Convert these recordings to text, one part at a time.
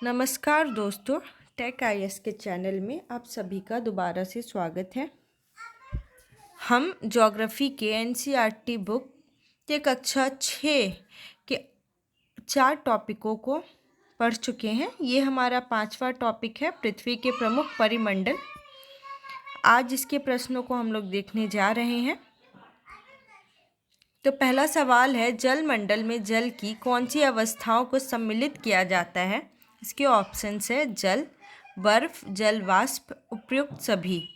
नमस्कार दोस्तों, take IAS के चैनल में आप सभी का दोबारा से स्वागत है। हम ज्योग्राफी के एनसीईआरटी बुक के कक्षा 6 के 4 टॉपिकों को पढ़ चुके हैं। ये हमारा 5वां टॉपिक है, पृथ्वी के प्रमुख परिमंडल। आज इसके प्रश्नों को हम लोग देखने जा रहे हैं। तो पहला सवाल है, जलमंडल में जल की कौन सी अवस्थाओं को सम्मिलित किया जाता है? इसके ऑप्शंस है जल, बर्फ, जल वाष्प, उपयुक्त सभी।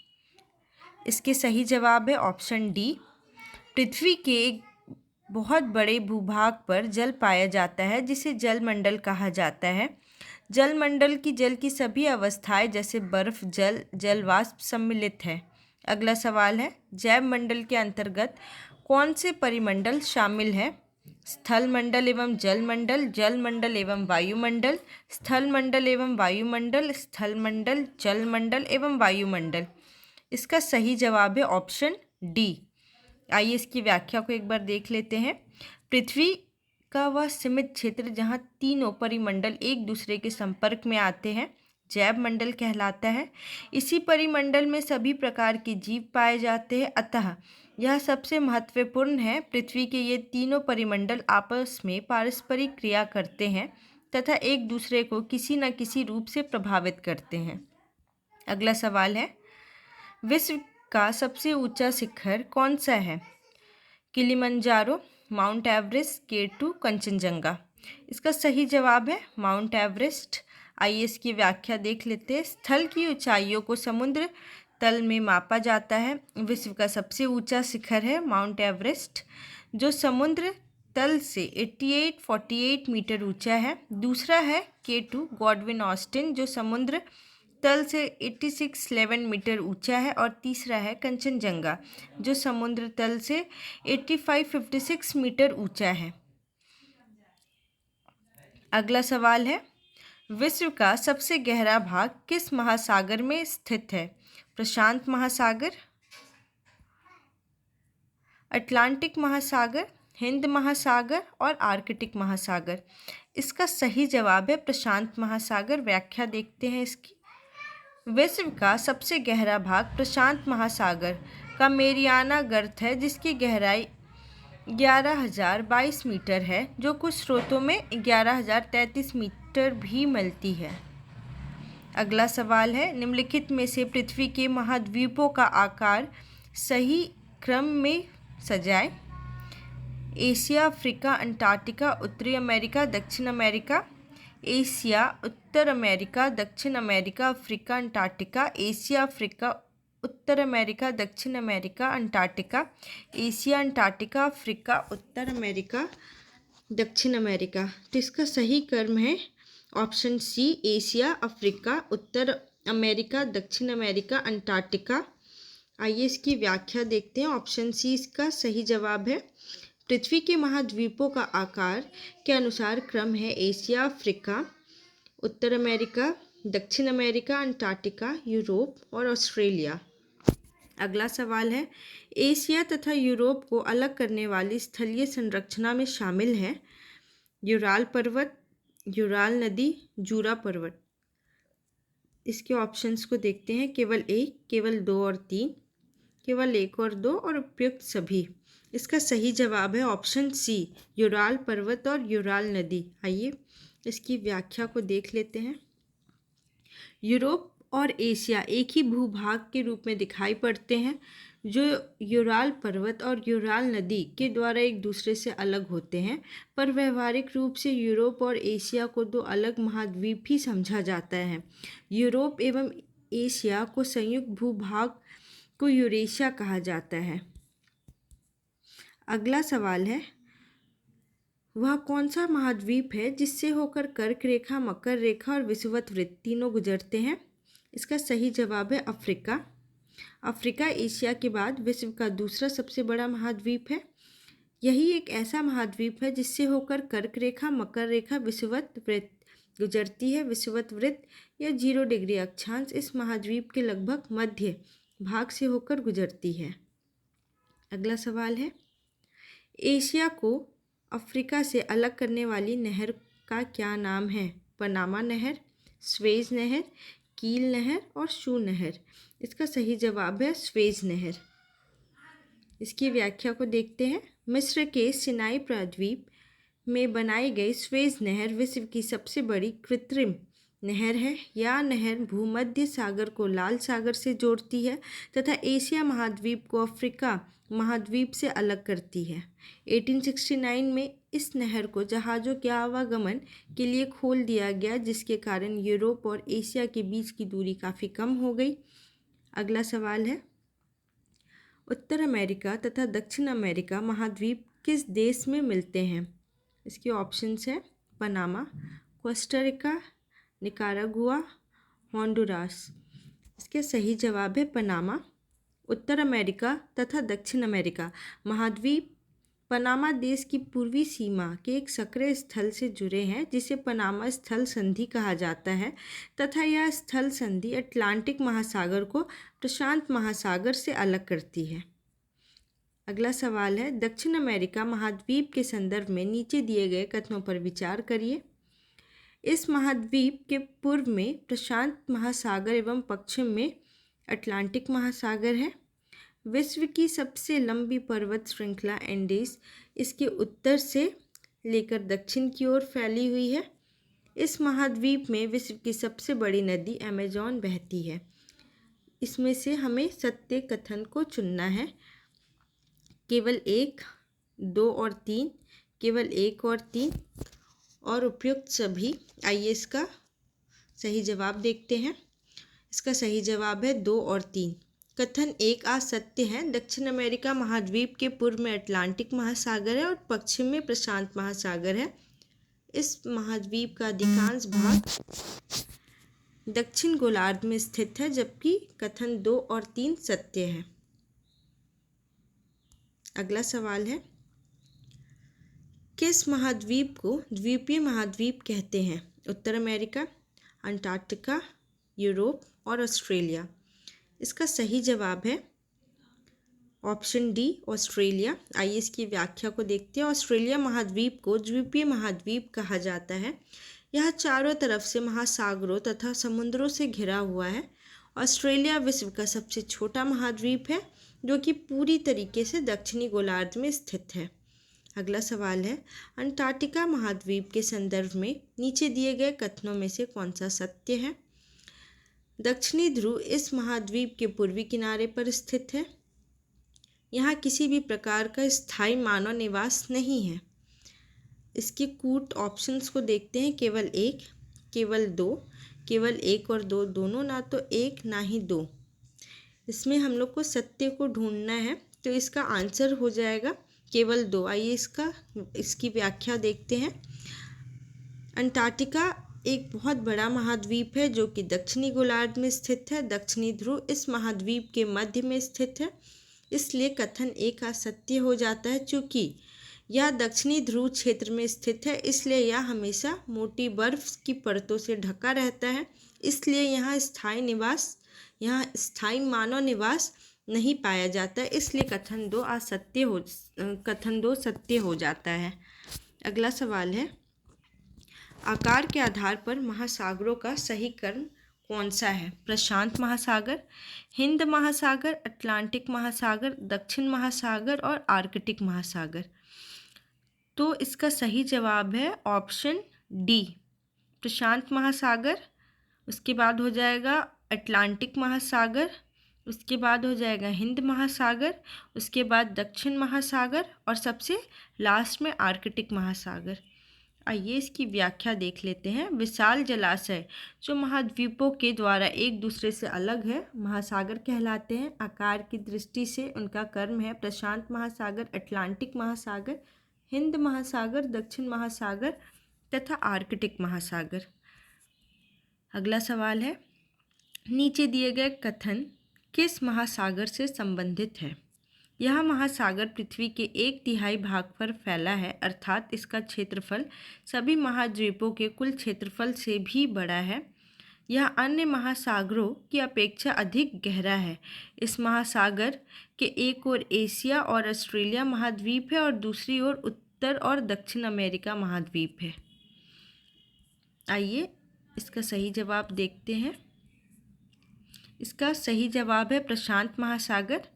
इसके सही जवाब है ऑप्शन डी। पृथ्वी के एक बहुत बड़े भूभाग पर जल पाया जाता है जिसे जलमंडल कहा जाता है। जलमंडल की जल की सभी अवस्थाएं जैसे बर्फ, जल, जल वाष्प सम्मिलित है। अगला सवाल है, जैव मंडल के अंतर्गत कौन से परिमंडल शामिल है? स्थल मंडल एवं जल मंडल, जल मंडल एवं वायुमंडल, स्थल मंडल एवं वायुमंडल, स्थल मंडल, जल मंडल एवं वायुमंडल। इसका सही जवाब है ऑप्शन डी। आइए इसकी व्याख्या को एक बार देख लेते हैं। पृथ्वी का वह सीमित क्षेत्र जहाँ तीनों परिमंडल एक दूसरे के संपर्क में आते हैं जैव मंडल कहलाता है। इसी परिमंडल में सभी प्रकार के जीव पाए जाते हैं, अतः यह सबसे महत्वपूर्ण है। पृथ्वी के ये तीनों परिमंडल आपस में पारस्परिक क्रिया करते हैं तथा एक दूसरे को किसी न किसी रूप से प्रभावित करते हैं। अगला सवाल है, विश्व का सबसे ऊंचा शिखर कौन सा है? Kilimanjaro, mount Everest, K2, Kanchenjunga. इसका सही जवाब है माउंट एवरेस्ट। आइए इसकी व्याख्या देख लेते हैं। स्थल की ऊंचाइयों को समुद्र तल में मापा जाता है। विश्व का सबसे ऊंचा शिखर है माउंट एवरेस्ट, जो समुद्र तल से 8848 मीटर ऊंचा है। दूसरा है K2, गॉडविन ऑस्टिन, जो समुद्र तल से 8611 मीटर ऊंचा है। और तीसरा है कंचनजंगा, जो समुद्र तल से 8556 मीटर ऊंचा है। अगला सवाल है, विश्व का सबसे गहरा भाग किस महासागर में स्थित है? प्रशांत महासागर, अटलांटिक महासागर, हिंद महासागर और आर्कटिक महासागर। इसका सही जवाब है प्रशांत महासागर। व्याख्या देखते हैं इसकी। विश्व का सबसे गहरा भाग प्रशांत महासागर का मेरियाना गर्त है, जिसकी गहराई 11,022 मीटर है, जो कुछ स्रोतों में 11,033 मीटर भी मिलती है। अगला सवाल है, निम्नलिखित में से पृथ्वी के महाद्वीपों का आकार सही क्रम में सजाएं। एशिया, अफ्रीका, अंटार्कटिका, उत्तरी अमेरिका, दक्षिण अमेरिका। एशिया, उत्तर अमेरिका, दक्षिण America, Africa, Antarctica. Asia, Africa, उत्तर अमेरिका, दक्षिण America, Antarctica. Asia, Antarctica, Africa, उत्तर अमेरिका, दक्षिण अमेरिका। तो इसका सही क्रम है ऑप्शन सी, एशिया, अफ्रीका, उत्तर अमेरिका, दक्षिण अमेरिका, अंटार्कटिका। आइए इसकी व्याख्या देखते हैं। ऑप्शन सी इसका सही जवाब है। पृथ्वी के महाद्वीपों का आकार के अनुसार क्रम है एशिया, अफ्रीका, उत्तर अमेरिका, दक्षिण अमेरिका, अंटार्कटिका, यूरोप और ऑस्ट्रेलिया। अगला सवाल है, एशिया तथा यूरोप को अलग करने वाली स्थलीय संरचना में शामिल है यूराल पर्वत, यूराल नदी, जूरा पर्वत। इसके ऑप्शंस को देखते हैं। केवल एक, केवल दो और तीन, केवल एक और दो और उपयुक्त सभी। इसका सही जवाब है ऑप्शन सी, यूराल पर्वत और यूराल नदी। आइए इसकी व्याख्या को देख लेते हैं। यूरोप और एशिया एक ही भूभाग के रूप में दिखाई पड़ते हैं, जो यूराल पर्वत और यूराल नदी के द्वारा एक दूसरे से अलग होते हैं। पर व्यवहारिक रूप से यूरोप और एशिया को दो अलग महाद्वीप ही समझा जाता है। यूरोप एवं एशिया को संयुक्त भूभाग को यूरेशिया कहा जाता है। अगला सवाल है, वह कौन सा महाद्वीप है जिससे होकर कर्क रेखा, मकर रेखा और विषुवत वृत्त तीनों गुजरते हैं? इसका सही जवाब है अफ्रीका। अफ्रीका एशिया के बाद विश्व का दूसरा सबसे बड़ा महाद्वीप है। यही एक ऐसा महाद्वीप है जिससे होकर कर्क रेखा, मकर रेखा, विषुवत वृत्त गुजरती है। विषुवत वृत्त या 0 डिग्री अक्षांश इस महाद्वीप के लगभग मध्य भाग से होकर गुजरती है। अगला सवाल है, एशिया को अफ्रीका से अलग करने वाली नहर का क्या नाम है? पनामा नहर, स्वेज नहर, कील नहर और शू नहर। इसका सही जवाब है स्वेज नहर। इसकी व्याख्या को देखते हैं। मिस्र के सिनाई प्रायद्वीप में बनाई गई स्वेज नहर विश्व की सबसे बड़ी कृत्रिम नहर है। यह नहर भूमध्य सागर को लाल सागर से जोड़ती है तथा एशिया महाद्वीप को अफ्रीका महाद्वीप से अलग करती है। 1869 में इस नहर को जहाज़ों के आवागमन के लिए खोल दिया गया, जिसके कारण यूरोप और एशिया के बीच की दूरी काफ़ी कम हो गई। अगला सवाल है, उत्तर अमेरिका तथा दक्षिण अमेरिका महाद्वीप किस देश में मिलते हैं? इसके ऑप्शंस हैं Panama, Costa Rica, Nicaragua, Honduras. इसके सही जवाब है पनामा। उत्तर अमेरिका तथा दक्षिण अमेरिका महाद्वीप पनामा देश की पूर्वी सीमा के एक सक्रिय स्थल से जुड़े हैं, जिसे पनामा स्थल संधि कहा जाता है तथा यह स्थल संधि अटलांटिक महासागर को प्रशांत महासागर से अलग करती है। अगला सवाल है, दक्षिण अमेरिका महाद्वीप के संदर्भ में नीचे दिए गए कथनों पर विचार करिए। इस महाद्वीप के पूर्व में प्रशांत महासागर एवं पश्चिम में अटलांटिक महासागर है। विश्व की सबसे लंबी पर्वत श्रृंखला एंडीज इसके उत्तर से लेकर दक्षिण की ओर फैली हुई है। इस महाद्वीप में विश्व की सबसे बड़ी नदी अमेजॉन बहती है। इसमें से हमें सत्य कथन को चुनना है। केवल 1, 2 और 3, केवल 1 और 3 और उपयुक्त सभी। आइए इसका सही जवाब देखते हैं। इसका सही जवाब है 2 और 3। कथन 1 असत्य है। दक्षिण अमेरिका महाद्वीप के पूर्व में अटलांटिक महासागर है और पश्चिम में प्रशांत महासागर है। इस महाद्वीप का अधिकांश भाग दक्षिण गोलार्ध में स्थित है, जबकि कथन 2 और 3 सत्य है। अगला सवाल है, किस महाद्वीप को द्वीपीय महाद्वीप कहते हैं? उत्तर अमेरिका, अंटार्कटिका, यूरोप और ऑस्ट्रेलिया। इसका सही जवाब है ऑप्शन डी, ऑस्ट्रेलिया। आइए इसकी व्याख्या को देखते हैं। ऑस्ट्रेलिया महाद्वीप को द्वीपीय महाद्वीप कहा जाता है। यह चारों तरफ से महासागरों तथा समुद्रों से घिरा हुआ है। ऑस्ट्रेलिया विश्व का सबसे छोटा महाद्वीप है, जो कि पूरी तरीके से दक्षिणी गोलार्ध में स्थित है। अगला सवाल है, अंटार्कटिका महाद्वीप के संदर्भ में नीचे दिए गए कथनों में से कौन सा सत्य है? दक्षिणी ध्रुव इस महाद्वीप के पूर्वी किनारे पर स्थित है। यहाँ किसी भी प्रकार का स्थायी मानव निवास नहीं है। इसके कूट ऑप्शंस को देखते हैं। केवल 1, केवल 2, केवल 1 और 2 दोनों, ना तो 1 ना ही 2। इसमें हम लोग को सत्य को ढूंढना है, तो इसका आंसर हो जाएगा केवल 2। आइए इसकी व्याख्या देखते हैं। अंटार्कटिका एक बहुत बड़ा महाद्वीप है, जो कि दक्षिणी गोलार्ध में स्थित है। दक्षिणी ध्रुव इस महाद्वीप के मध्य में स्थित है, इसलिए कथन 1 असत्य हो जाता है। चूँकि यह दक्षिणी ध्रुव क्षेत्र में स्थित है, इसलिए यह हमेशा मोटी बर्फ की परतों से ढका रहता है, इसलिए यहाँ स्थायी मानव निवास नहीं पाया जाता है, इसलिए कथन 2 सत्य हो जाता है। अगला सवाल है, आकार के आधार पर महासागरों का सही कर्ण कौन सा है? प्रशांत महासागर, हिंद महासागर, अटलांटिक महासागर, दक्षिण महासागर और आर्कटिक महासागर। तो इसका सही जवाब है ऑप्शन डी, प्रशांत महासागर। उसके बाद हो जाएगा अटलांटिक महासागर, उसके बाद हो जाएगा हिंद महासागर, उसके बाद दक्षिण महासागर और सबसे लास्ट में आर्कटिक महासागर। आइए इसकी व्याख्या देख लेते हैं। विशाल जलाशय जो महाद्वीपों के द्वारा एक दूसरे से अलग है, महासागर कहलाते हैं। आकार की दृष्टि से उनका क्रम है प्रशांत महासागर, अटलांटिक महासागर, हिंद महासागर, दक्षिण महासागर तथा आर्कटिक महासागर। अगला सवाल है, नीचे दिए गए कथन किस महासागर से संबंधित है? यह महासागर पृथ्वी के 1/3 भाग पर फैला है, अर्थात इसका क्षेत्रफल सभी महाद्वीपों के कुल क्षेत्रफल से भी बड़ा है। यह अन्य महासागरों की अपेक्षा अधिक गहरा है। इस महासागर के एक ओर एशिया और ऑस्ट्रेलिया महाद्वीप है और दूसरी ओर उत्तर और दक्षिण अमेरिका महाद्वीप है। आइए इसका सही जवाब देखते हैं। इसका सही जवाब है प्रशांत महासागर।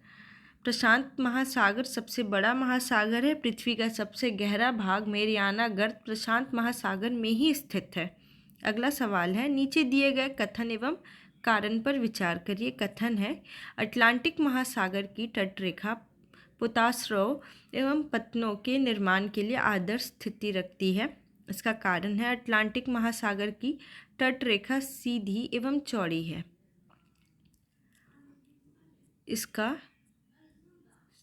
प्रशांत महासागर सबसे बड़ा महासागर है। पृथ्वी का सबसे गहरा भाग मेरियाना गर्त प्रशांत महासागर में ही स्थित है। अगला सवाल है, नीचे दिए गए कथन एवं कारण पर विचार करिए। कथन है, अटलांटिक महासागर की तटरेखा पोताश्रय एवं पत्तनों के निर्माण के लिए आदर्श स्थिति रखती है। इसका कारण है, अटलांटिक महासागर की तटरेखा सीधी एवं चौड़ी है। इसका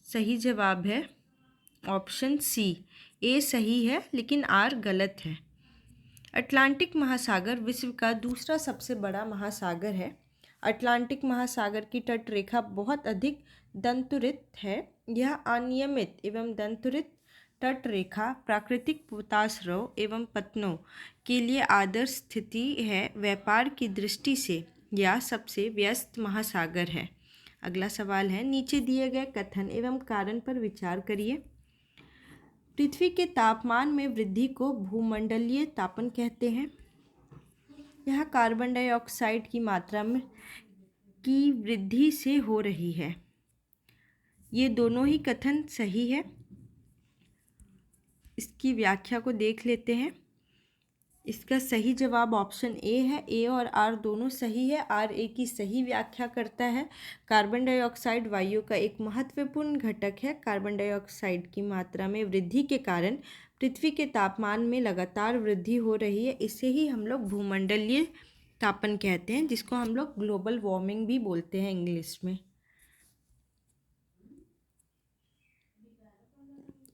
सही जवाब है ऑप्शन सी, ए सही है लेकिन आर गलत है। अटलांटिक महासागर विश्व का दूसरा सबसे बड़ा महासागर है। अटलांटिक महासागर की तटरेखा बहुत अधिक दंतुरित है। यह अनियमित एवं दंतुरित तटरेखा प्राकृतिक पोताश्रय एवं पत्तनों के लिए आदर्श स्थिति है। व्यापार की दृष्टि से यह सबसे व्यस्त महासागर है। अगला सवाल है, नीचे दिए गए कथन एवं कारण पर विचार करिए। पृथ्वी के तापमान में वृद्धि को भूमंडलीय तापन कहते हैं। यह कार्बन डाइऑक्साइड की मात्रा में की वृद्धि से हो रही है। ये दोनों ही कथन सही है। इसकी व्याख्या को देख लेते हैं। इसका सही जवाब ऑप्शन ए है। ए और आर दोनों सही है। आर ए की सही व्याख्या करता है। कार्बन डाइऑक्साइड वायु का एक महत्वपूर्ण घटक है। कार्बन डाइऑक्साइड की मात्रा में वृद्धि के कारण पृथ्वी के तापमान में लगातार वृद्धि हो रही है। इसे ही हम लोग भूमंडलीय तापन कहते हैं, जिसको हम लोग ग्लोबल वार्मिंग भी बोलते हैं इंग्लिश में।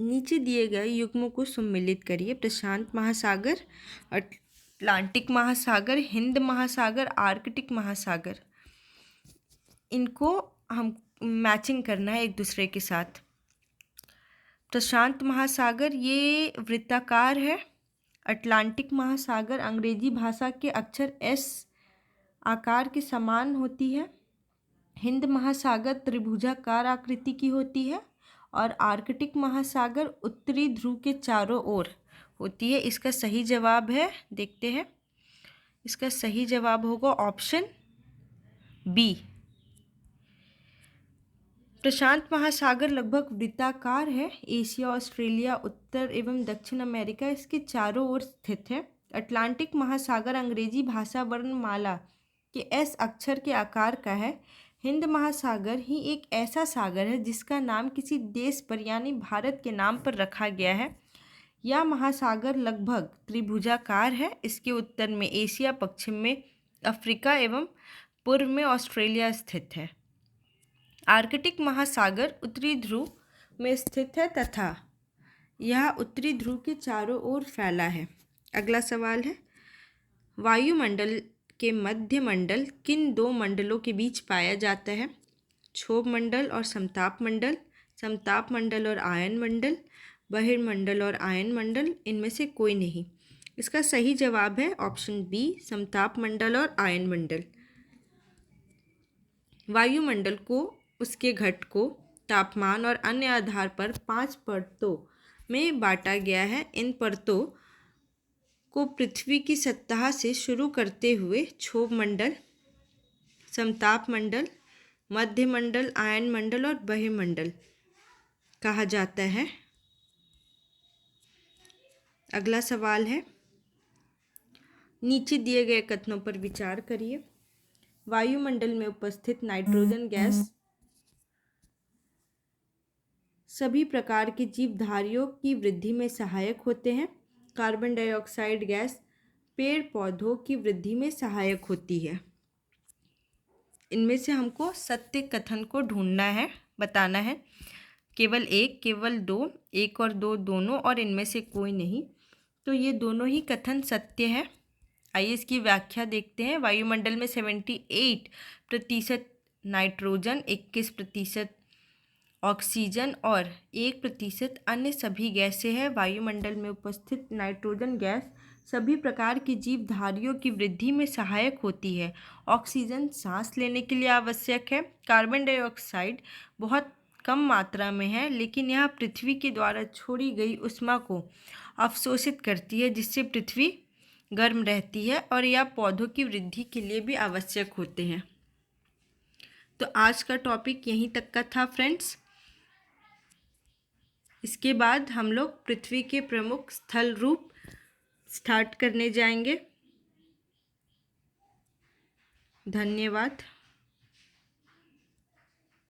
नीचे दिए गए युग्मों को सम्मिलित करिए। प्रशांत महासागर, अटलांटिक महासागर, हिंद महासागर, आर्कटिक महासागर। इनको हम मैचिंग करना है एक दूसरे के साथ। प्रशांत महासागर ये वृत्ताकार है। अटलांटिक महासागर अंग्रेजी भाषा के अक्षर एस आकार के समान होती है। हिंद महासागर त्रिभुजाकार आकृति की होती है और आर्कटिक महासागर उत्तरी ध्रुव के चारों ओर होती है। इसका सही जवाब है, देखते हैं। इसका सही जवाब होगा ऑप्शन बी। प्रशांत महासागर लगभग वृत्ताकार है। एशिया, ऑस्ट्रेलिया, उत्तर एवं दक्षिण अमेरिका इसके चारों ओर स्थित है। अटलांटिक महासागर अंग्रेजी भाषा वर्णमाला के एस अक्षर के आकार का है। हिंद महासागर ही एक ऐसा सागर है जिसका नाम किसी देश पर यानी भारत के नाम पर रखा गया है। यह महासागर लगभग त्रिभुजाकार है। इसके उत्तर में एशिया, पश्चिम में अफ्रीका एवं पूर्व में ऑस्ट्रेलिया स्थित है। आर्कटिक महासागर उत्तरी ध्रुव में स्थित है तथा यह उत्तरी ध्रुव के चारों ओर फैला है। अगला सवाल है, वायुमंडल के मध्य मंडल किन दो मंडलों के बीच पाया जाता है? क्षोभ मंडल और समताप मंडल, समताप मंडल और आयन मंडल, बहिर्मंडल और आयन मंडल, इनमें से कोई नहीं। इसका सही जवाब है ऑप्शन बी, समताप मंडल और आयन मंडल। वायुमंडल को, उसके घटकों, तापमान और अन्य आधार पर 5 परतों में बांटा गया है। इन परतों को पृथ्वी की सतह से शुरू करते हुए क्षोभ मंडल, समताप मंडल, मध्य मंडल, आयन मंडल और बहिर्मंडल कहा जाता है। अगला सवाल है, नीचे दिए गए कथनों पर विचार करिए। वायुमंडल में उपस्थित नाइट्रोजन गैस सभी प्रकार के जीवधारियों की वृद्धि में सहायक होते हैं। कार्बन डाइऑक्साइड गैस पेड़ पौधों की वृद्धि में सहायक होती है। इनमें से हमको सत्य कथन को ढूंढना है, बताना है। केवल एक, केवल दो, एक और दो दोनों और इनमें से कोई नहीं। तो ये दोनों ही कथन सत्य है। आइए इसकी व्याख्या देखते हैं। वायुमंडल में 78% नाइट्रोजन, 21% ऑक्सीजन और 1% अन्य सभी गैसें हैं। वायुमंडल में उपस्थित नाइट्रोजन गैस सभी प्रकार की जीवधारियों की वृद्धि में सहायक होती है। ऑक्सीजन सांस लेने के लिए आवश्यक है। कार्बन डाइऑक्साइड बहुत कम मात्रा में है, लेकिन यह पृथ्वी के द्वारा छोड़ी गई ऊष्मा को अवशोषित करती है, जिससे पृथ्वी गर्म रहती है और यह पौधों की वृद्धि के लिए भी आवश्यक होते हैं। तो आज का टॉपिक यहीं तक का था फ्रेंड्स। इसके बाद हम लोग पृथ्वी के प्रमुख स्थल रूप स्टार्ट करने जाएंगे। धन्यवाद।